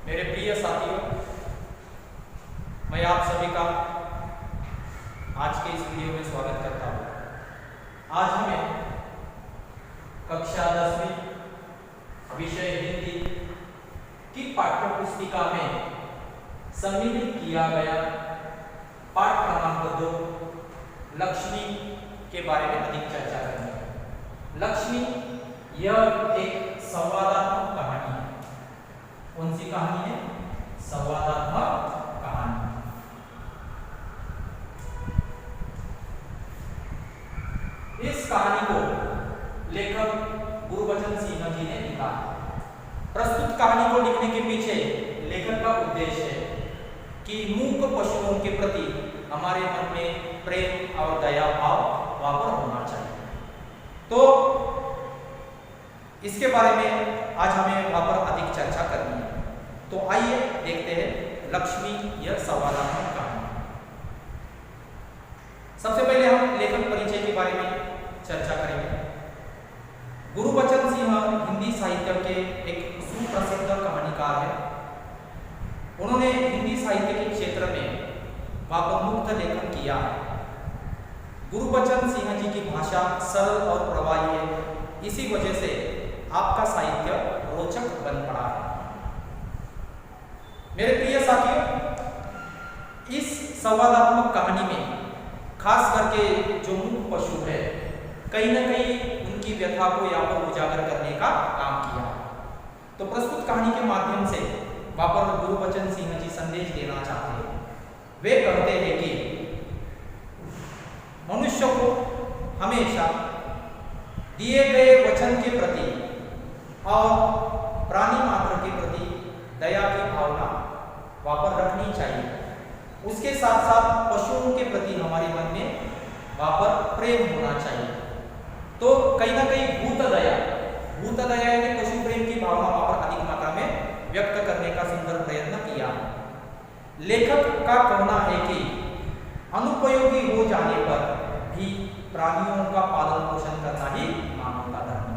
मेरे प्रिय साथियों, मैं आप सभी का आज के इस वीडियो में स्वागत करता हूँ। आज हमें कक्षा 10वीं विषय हिंदी की पाठ्य पुस्तिका में सम्मिलित किया गया पाठ क्रमांक 2 लक्ष्मी के बारे में अधिक चर्चा करेंगे। लक्ष्मी यह एक संवादात्मक कहानी है। कौन सी कहानी है? संवादात्मक कहानी। इस कहानी को लेखक गुरुबचन सिंह जी ने लिखा। प्रस्तुत कहानी को लिखने के पीछे लेखक का उद्देश्य है कि मूक पशुओं के प्रति हमारे मन में प्रेम और दया भाव वापर होना चाहिए। तो इसके बारे में आज हमें वहां पर अधिक चर्चा करनी है। तो आइए देखते हैं लक्ष्मी यह संवादात्मक कहानी। सबसे पहले हम लेखक परिचय के बारे में चर्चा करेंगे। गुरुबचन सिंह हिंदी साहित्य के एक सुप्रसिद्ध कहानीकार है। उन्होंने हिंदी साहित्य के क्षेत्र में वापमुक्त लेखन किया है। गुरुबचन सिंह जी की भाषा सरल और प्रवाही है। इसी वजह से आपका साहित्य रोचक बन पड़ा है। मेरे प्रिय साथियों, इस संवादात्मक कहानी में खास करके जो मूक पशु है, कहीं न कहीं उनकी व्यथा को यहाँ पर उजागर करने का काम किया। तो प्रस्तुत कहानी के माध्यम से वहां पर गुरुबचन सिंह जी संदेश देना चाहते हैं। वे कहते हैं कि मनुष्य को हमेशा दिए गए वचन के प्रति और प्राणी मात्र के प्रति दया की भावना वहां पर रखनी चाहिए। उसके साथ साथ पशुओं के प्रति हमारे मन में वहां पर प्रेम होना चाहिए। तो कहीं ना कहीं भूत दया यानी पशु प्रेम की भावना वहां पर अधिक मात्रा में व्यक्त करने का सुंदर प्रयत्न किया। लेखक का कहना है कि अनुपयोगी हो जाने पर भी प्राणियों का पालन पोषण करना ही मानवता धर्म।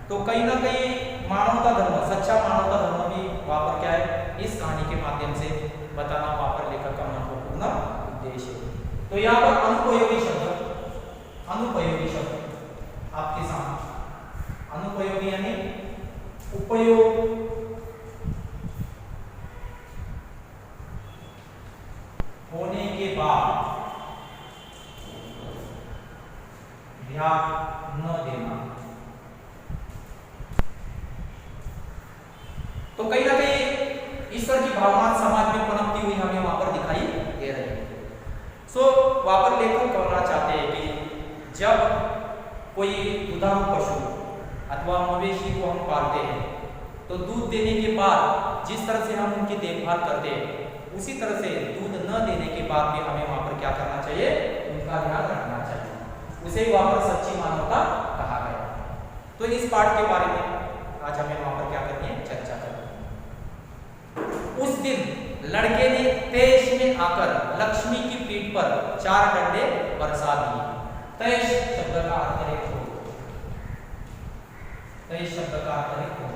तो कहीं ना कहीं मानवता धर्म, सच्चा मानवता धर्म भी वहां पर क्या है, इस कहानी के माध्यम से बताना वहां पर लेखक का महत्वपूर्ण उद्देश्य है। तो यहाँ पर अनुपयोगी शब्द आपके सामने, अनुपयोगी यानी उपयोग होने के बाद ध्यान न देना। तो कहीं ना कहीं इस तरह की भावना समाज में पनपती हुई हमें वहां पर दिखाई दे रही है। वहां पर लेखक कहना चाहते हैं कि जब कोई दुधारू पशु अथवा मवेशी को हम पालते हैं तो दूध देने के बाद जिस तरह से हम उनकी देखभाल करते हैं, उसी तरह से दूध न देने के बाद भी हमें वहां पर क्या करना चाहिए, उनका ध्यान रखना चाहिए। उसे वहां पर सच्ची मानवता कहा गया। तो इस पाठ के बारे में आज हमें वहां पर क्या करनी है, चर्चा करनी है। उस दिन लड़के ने तेज में आकर लक्ष्मी की पीठ पर 4 डंडे बरसा दिए। तेज शब्द का अर्थ है क्रोध। तेज शब्द का अर्थ है क्रोध।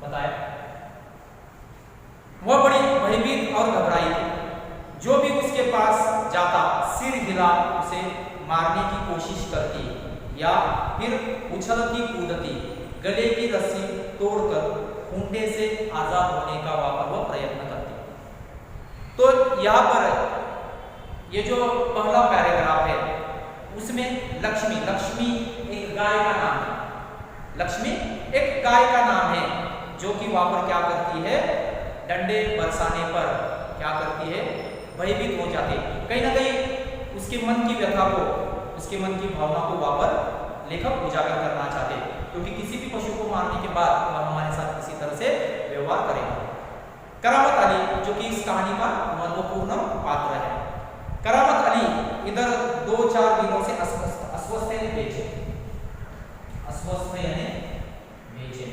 बताया वह बड़ी भयभीत और घबराई थी। जो भी उसके पास जाता सिर हिला उसे मारने की कोशिश करती या फिर उछलती कूदती गले की रस्सी तोड़कर खूंटे से आजाद होने का वह प्रयत्न करती। तो यहाँ पर ये जो पहला पैराग्राफ है उसमें लक्ष्मी एक गाय का नाम है। लक्ष्मी एक गाय का नाम है जो कि वहां पर क्या करती है, डंडे बरसाने पर क्या करती है, भयभीत हो जाती है। कहीं ना कहीं उसके मन की व्यथा को, उसके मन की भावना को वहां पर लेखक उजागर करना चाहते हैं, क्योंकि किसी भी पशु को मारने के बाद वह हमारे साथ किसी तरह से व्यवहार करेगा। करामत अली जो कि इस कहानी का महत्वपूर्ण पात्र है। करामत अली इधर 2-4 दिनों से अस्वस्थ यानी बेचैन, अस्वस्थ यानी बेचैन,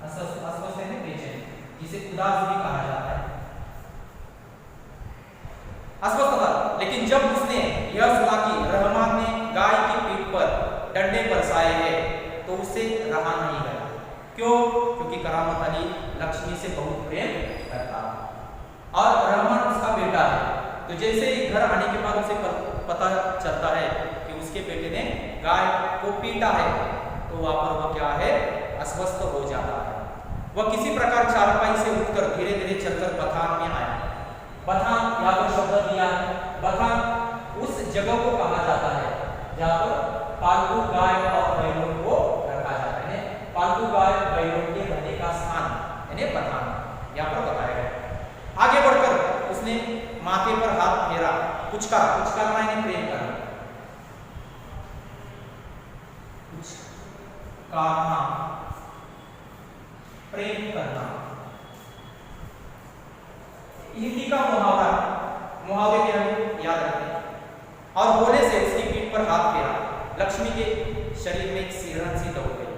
अस्वस्थ यानी बेचैन, जिसे उदास भी कहा जाता है। अस्वस्थ था, लेकिन जब उसने यह सुना कि रहमान ने गाय की पीठ पर डंडे बरसाए क्यों? क्योंकि करामत अली लक्ष्मी से बहुत प्रेम करता और रहमान उसका बेटा है। तो जैसे ही घर आने के बाद उसे पता चलता है कि उसके बेटे ने गाय को पीटा है, तो वहां पर वह क्या है, अस्वस्थ हो जाता है। वह किसी प्रकार चारपाई से उठकर धीरे धीरे चलकर बथान में आया। बथान यहाँ पर शब्द दिया है, बथान उस जगह को कहा जाता है जहाँ पर पालतू गाय और बैलों को रखा जाता है। पालतू गाय बैलों के रहने का स्थान यानी बथान यहाँ पर बताया गया। आगे बढ़कर उसने माथे पर हाथ फेरा, कुछ करना यानी प्रेम करना, कुछ करना, प्रेम करना। हिंदी का मुहावरे के याद रखें। और बोले से उसकी पीठ पर हाथ फेरा, लक्ष्मी के शरीर में एक सिरहन सी दौड़ गई,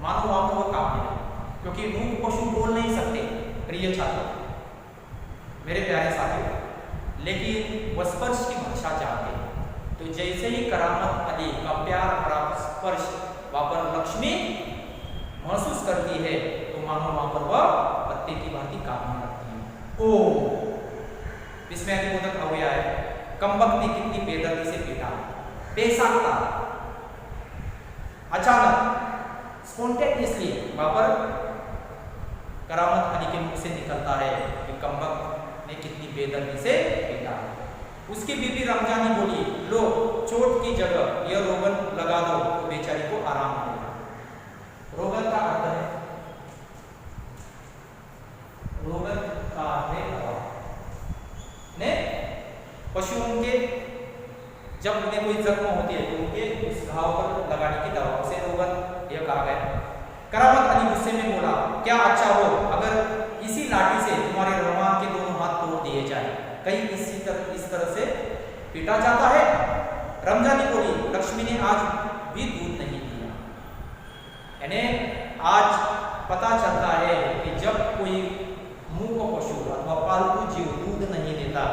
मानो वहां पर वो कांपने लगी, क्योंकि मूक पशु बोल नहीं सकते प्रिय छात्र मेरे प्यारे साथियों, लेकिन वह स्पर्श की भाषा जानते। तो जैसे ही करामत अली का प्यार भरा स्पर्श वहां पर लक्ष्मी महसूस करती है, तो मानो वहां पर वह पत्ते की भांति कांपने लगती है। ओ विस्मयादिबोधक अवयव है, कमबख्त ने कितनी बेदर्दी से पीटा, बेसाख्ता, अचानक, स्पॉन्टेनियसली वहां पर करामत अली के मुख से निकलता है कि कमबख्त ने कितनी बेदर्दी से पीटा। उसकी बीबी रमजानी बोली, लो चोट की जगह यह रोगन लगा दो तो बेचारी को आराम मिलेगा। रोगन का अर्थ है, रोगन का अर्थ है दवा। ने पशुओं के जब उन्हें कोई जख्म होती है तो उनके उस घाव पर लगाने की दवा, उसे रोगन यह कहा गया। करामत अली गुस्से में बोला, क्या अच्छा हो अगर इसी लाठी से तुम्हारे रहमान के दोनों हाथ तोड़ दिए जाए, कहीं इस तरह से पीटा जाता है। रमजानी बोली, लक्ष्मी ने आज भी दूध नहीं दिया। यानी आज पता चलता है कि जब कोई मूक पशु अथवा पालतू जीव दूध नहीं देता,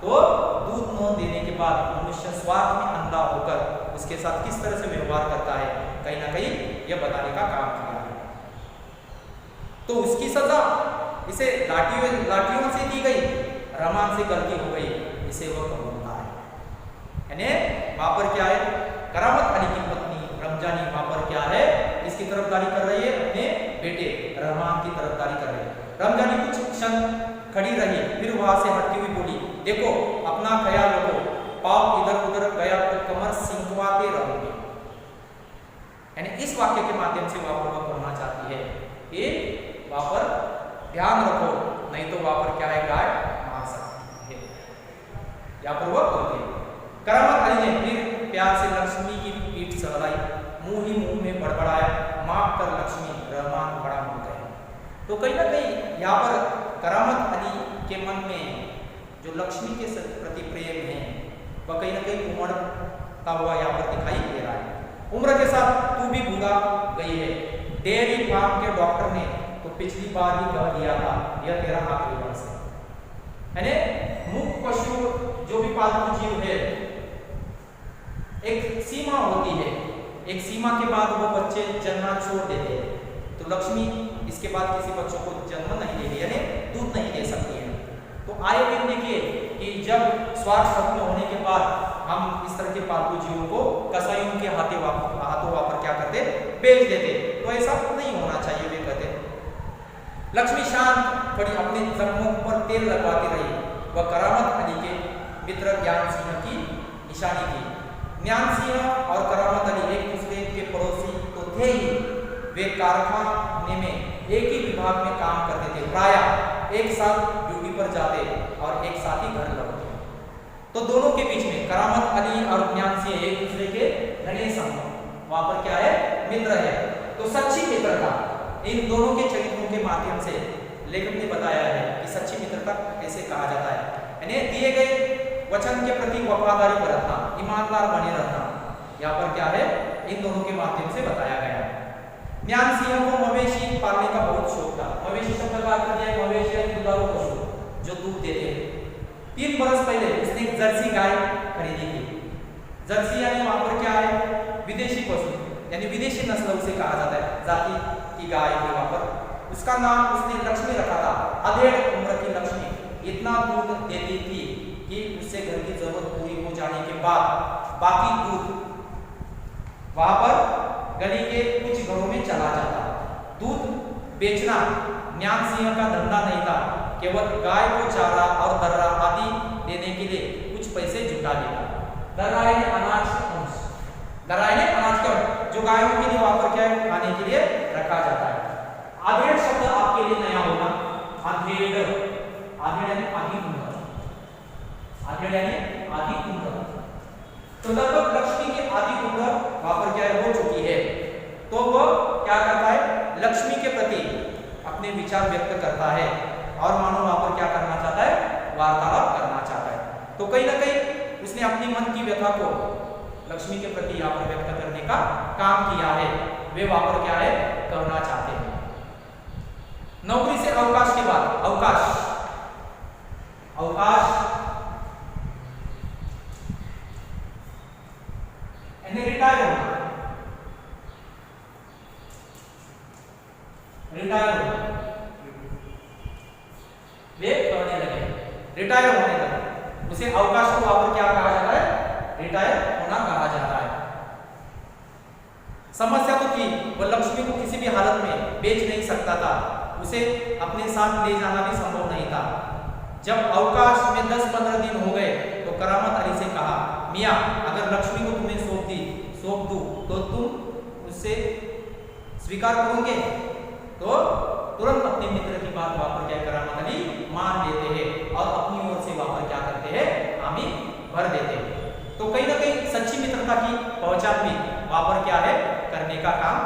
तो दूध न देने के बाद मनुष्य स्वार्थ में अंधा होकर उसके साथ किस तरह से व्यवहार करता है, कहीं ना कहीं यह बताने का काम किया है। तो उसकी सजा इसे लाठियों से दी गई, रहमान से गलती हो गई, इसे वह कबूलता है। यानी वहां पर क्या है, करामत अली की पत्नी रमजानी वहां पर क्या है, इसकी तरफदारी कर रही है, अपने बेटे रहमान की तरफदारी कर रही है। रमजानी कुछ क्षण खड़ी रही, फिर वहां से हटती हुई बोली, देखो अपना ख्याल रखो, पाप इधर उधर गया तो कमर सिंकवाते रहोगे। यानी इस वाक्य के माध्यम से वहां पर कहना चाहती है कि वहां पर ध्यान रखो, नहीं तो वहां पर क्या है, गाय मार सकती है। यहाँ पर वह बोलती है। करामत अली ने फिर प्यार से लक्ष्मी की पीठ सहलाई, मुंह ही मुंह में बड़बड़ाया, माफ कर लक्ष्मी, रहमान बड़ा हो गए। तो कहीं ना कहीं यहाँ पर करामत अली के मन में जो लक्ष्मी के प्रति प्रेम है वह कहीं ना कहीं उमड़ता हुआ यहाँ पर दिखाई दे रहा है। उम्र के साथ तू भी बूढ़ा गई है, डेयरी फार्म के डॉक्टर ने तो पिछली बार ही कह दिया था यह तेरा आखिरी वर्ष है। यानी मूक पशु जो भी पालतू जीव है, एक सीमा होती है, एक सीमा के बाद वो बच्चे जन्मना छोड़ देते हैं। तो लक्ष्मी इसके बाद किसी बच्चों को जन्म नहीं देगी, यानी दूध नहीं दे सकती है। तो आए दिन देखिए कि जब स्वार्थ खत्म होने के बाद हम इस तरह के पालतू जीवों को कसाईयों के हाथों वापर क्या करते, बेच देते। तो ऐसा नहीं होना चाहिए, वे कहते। लक्ष्मी शांत पड़ी अपने जख्मों पर तेल लगवाती रही। वह करामत अली के मित्र ज्ञान सिंह की निशानी थी। ज्ञान सिंह और करामत अली एक दूसरे के पड़ोसी तो थे ही, वे कारखाने में एक ही विभाग में काम करते थे, प्रायः एक साथ ड्यूटी पर जाते और एक साथ ही घर लौटते। तो दोनों के बीच में करामत अली और ज्ञान सिंह एक दूसरे के घने संबंध, वहां पर क्या है, मित्र है। तो सच्ची मित्रता इन दोनों के चरित्रों के माध्यम से लेखक ने बताया है कि सच्ची मित्रता कैसे कहा जाता है। यानी दिए गए वचन के प्रति वफादारी बरतना, ईमानदार बने रहना, यहाँ पर क्या है, इन दोनों के माध्यम से बताया गया है। ज्ञान सिंह को मवेशी पालने का बहुत शौक था। मवेशी शब्द का अर्थ है मवेशी दुधारू पशु जो दूध देते हैं। 3 बरस पहले उसने एक जर्सी गाय खरीदी थी। जर्सी यानी वहां पर क्या है, विदेशी पशु, यानी विदेशी नस्ल उसे कहा जाता है, जाति की गाय थी वहां पर, उसका नाम उसने लक्ष्मी रखा था। अधेड़ उम्र की लक्ष्मी, इतना दूध देती थी कि उससे घर की जरूरत पूरी हो जाने के बाद बाकी दूध वहां पर गली के कुछ घरों में चला जाता। दूध बेचना ज्ञान सिंह का धंधा नहीं था, केवल गाय को चारा और दर्रा आदि देने के लिए कुछ पैसे जुटा लेता। दर्रा यानी अनाज के अंश, दर्रा यानी अनाज के अंश जो गायों के लिए वहां पर क्या है खाने के लिए रखा जाता है। आधेड़ शब्द आपके लिए नया होगा। आधेड़, आधेड़ यानी आधी उम्र, आधेड़ यानी आधी उम्र। तो लगभग लक्ष्मी की आधी उम्र वहां पर क्या है हो चुकी है, तो वो क्या करता है लक्ष्मी के प्रति अपने विचार व्यक्त करता है और मानो वहां पर क्या करना चाहता है वार्तालाप करना चाहता है। तो कहीं ना कहीं उसने अपनी मन की व्यथा को लक्ष्मी के प्रति यहाँ पर व्यक्त करने का काम किया है। वे वहां पर क्या है करना चाहते हैं। नौकरी से अवकाश के बाद, अवकाश, अवकाश यानी रिटायर होना, रिटायर होना, वे करने लगे, रिटायर होने लगे, उसे अवकाश को वहां पर क्या कहा जाता है रिटायर होना कहा जाता है। समस्या तो थी, वह लक्ष्मी को किसी भी हालत में बेच नहीं सकता था, उसे अपने साथ ले जाना भी संभव नहीं था। जब अवकाश में 10-15 दिन हो गए तो करामत अली से कहा, मियाँ अगर लक्ष्मी को तुम्हें सौंप दूं तो तुम उससे स्वीकार करोगे? तो तुरंत अपने मित्र की बात वहां पर क्या करामत अली मान लेते हैं और अपनी ओर से वहां पर क्या करते हैं हामी भर देते हैं। तो कहीं ना कहीं सच्ची मित्रता की पहचान भी वहां पर क्या है करने का काम